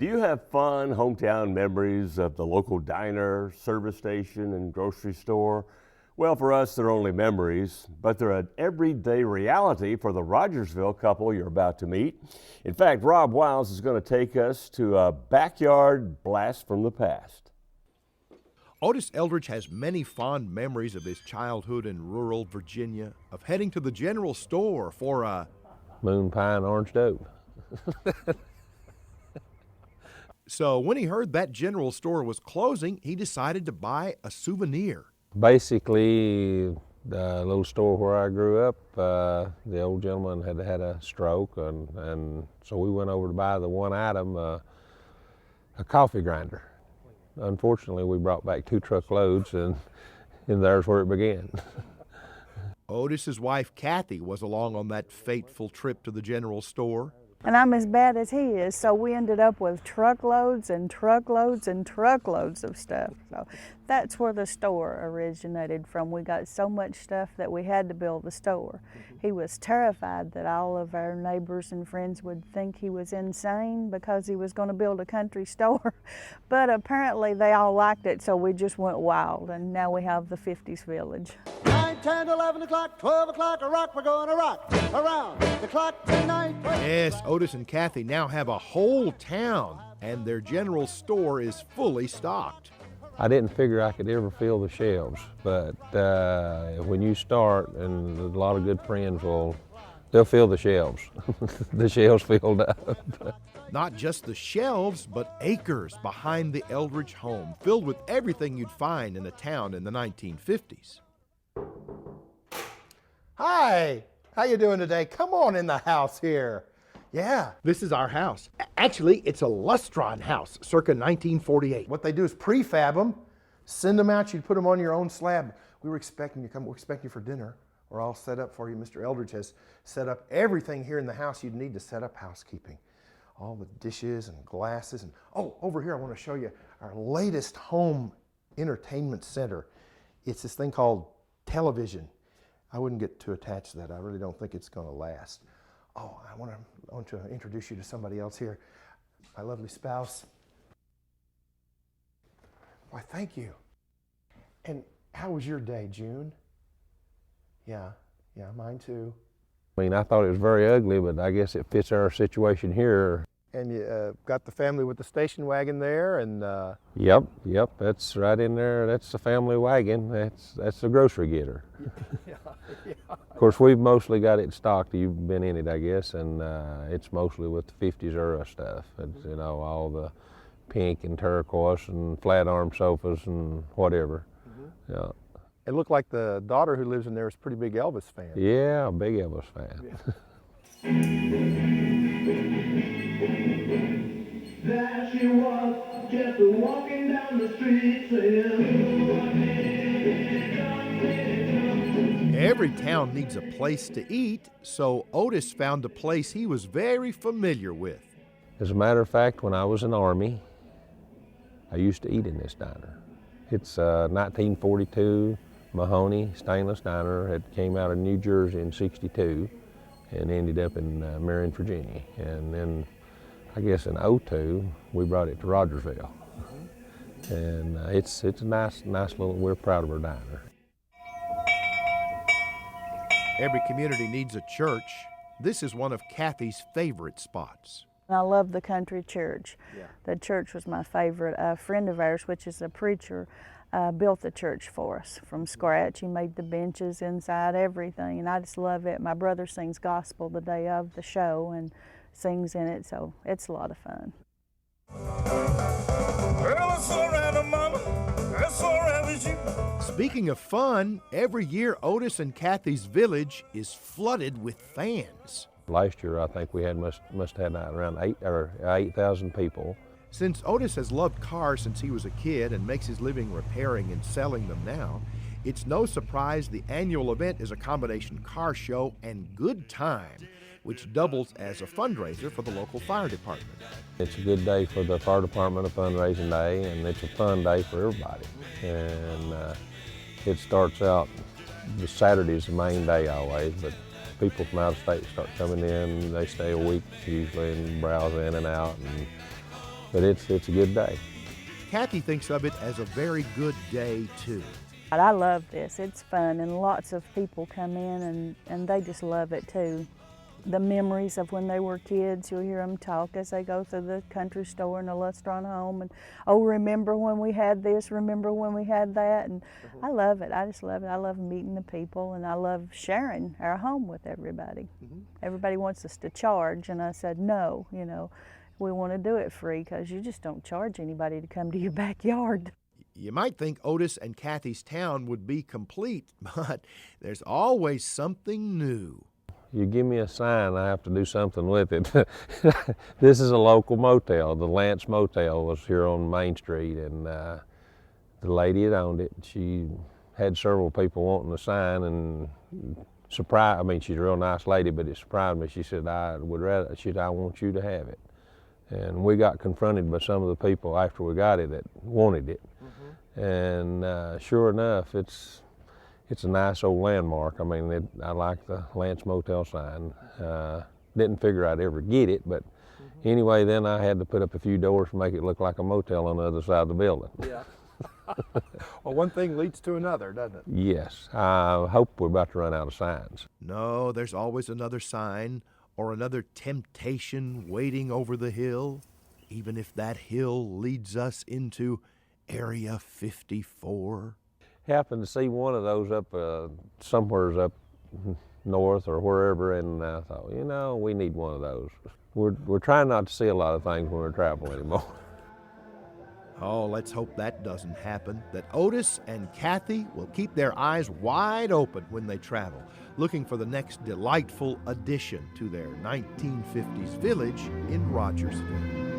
Do you have fun hometown memories of the local diner, service station, and grocery store? Well, for us, they're only memories, but they're an everyday reality for the Rogersville couple you're about to meet. In fact, Rob Wiles is going to take us to a backyard blast from the past. Otis Eldridge has many fond memories of his childhood in rural Virginia, of heading to the general store for a moon pine orange dope. So when he heard that general store was closing, he decided to buy a souvenir. Basically, the little store where I grew up, the old gentleman had had a stroke, and so we went over to buy the one item, a coffee grinder. Unfortunately, we brought back 2 truckloads, and there's where it began. Otis's wife, Kathy, was along on that fateful trip to the general store. And I'm as bad as he is, so we ended up with truckloads and truckloads and truckloads of stuff. So that's where the store originated from. We got so much stuff that we had to build the store. He was terrified that all of our neighbors and friends would think he was insane because he was going to build a country store. But apparently they all liked it, so we just went wild, and now we have the 50s village. 9, 10, 11 o'clock, 12 o'clock, a rock, we're going to rock around the clock tonight. Yes, Otis and Kathy now have a whole town, and their general store is fully stocked. I didn't figure I could ever fill the shelves, but when you start, and a lot of good friends they'll fill the shelves. The shelves filled up. Not just the shelves, but acres behind the Eldridge home, filled with everything you'd find in a town in the 1950s. Hi, how you doing today? Come on in the house here. Yeah, this is our house. Actually, it's a Lustron house, circa 1948. What they do is prefab them, send them out, you'd put them on your own slab. We're expecting you for dinner. We're all set up for you. Mr. Eldridge has set up everything here in the house you'd need to set up housekeeping. All the dishes and glasses. And oh, over here I want to show you our latest home entertainment center. It's this thing called television. I wouldn't get too attached to that. I really don't think it's going to last. Oh, I want to introduce you to somebody else here. My lovely spouse. Why, thank you. And how was your day, June? Yeah, mine too. I mean, I thought it was very ugly, but I guess it fits our situation here. And you got the family with the station wagon there, and Yep, that's right in there. That's the family wagon. That's the grocery getter. yeah. Of course, we've mostly got it stocked. You've been in it, I guess, and it's mostly with the 50s era stuff. It's, all the pink and turquoise and flat arm sofas and whatever. Mm-hmm. Yeah. It looked like the daughter who lives in there is a pretty big Elvis fan. Yeah, a big Elvis fan. Yeah. There she was, just walking down the street saying, Every town needs a place to eat, so Otis found a place he was very familiar with. As a matter of fact, when I was in the Army, I used to eat in this diner. It's 1942 Mahoney stainless diner. It came out of New Jersey in '62 and ended up in Marion, Virginia. And then I guess in '02 we brought it to Rogersville. And it's a nice little, we're proud of our diner. Every community needs a church. This is one of Kathy's favorite spots. I love the country church. Yeah. The church was my favorite. A friend of ours, which is a preacher, built the church for us from scratch. He made the benches inside, everything, and I just love it. My brother sings gospel the day of the show and sings in it, so it's a lot of fun. Speaking of fun, every year Otis and Kathy's village is flooded with fans. Last year, I think we had must have had around 8,000 people. Since Otis has loved cars since he was a kid and makes his living repairing and selling them now, it's no surprise the annual event is a combination car show and good time, which doubles as a fundraiser for the local fire department. It's a good day for the fire department, a fundraising day, and it's a fun day for everybody. And it starts out, the Saturday's the main day always, but people from out of state start coming in. They stay a week usually and browse in and out. And but it's a good day. Kathy thinks of it as a very good day, too. But I love this. It's fun, and lots of people come in and they just love it too. The memories of when they were kids, you'll hear them talk as they go through the country store and the Lustron home, and oh, remember when we had this, remember when we had that, and I love it. I just love it. I love meeting the people, and I love sharing our home with everybody. Everybody wants us to charge, and I said no, you know, we want to do it free because you just don't charge anybody to come to your backyard. You might think Otis and Kathy's town would be complete, but there's always something new. You give me a sign, I have to do something with it. This is a local motel. The Lance Motel was here on Main Street, and the lady that owned it, she had several people wanting the sign, and surprised, I mean, she's a real nice lady, but it surprised me. She said, I want you to have it. And we got confronted by some of the people after we got it that wanted it. And sure enough, it's a nice old landmark. I mean, I like the Lance Motel sign. Didn't figure I'd ever get it, but anyway, then I had to put up a few doors to make it look like a motel on the other side of the building. Yeah. Well, one thing leads to another, doesn't it? Yes, I hope we're about to run out of signs. No, there's always another sign or another temptation waiting over the hill, even if that hill leads us into Area 54. Happened to see one of those up somewheres up north or wherever, and I thought, you know, we need one of those. We're trying not to see a lot of things when we're traveling anymore. Oh, let's hope that doesn't happen, that Otis and Kathy will keep their eyes wide open when they travel, looking for the next delightful addition to their 1950s village in Rogersville.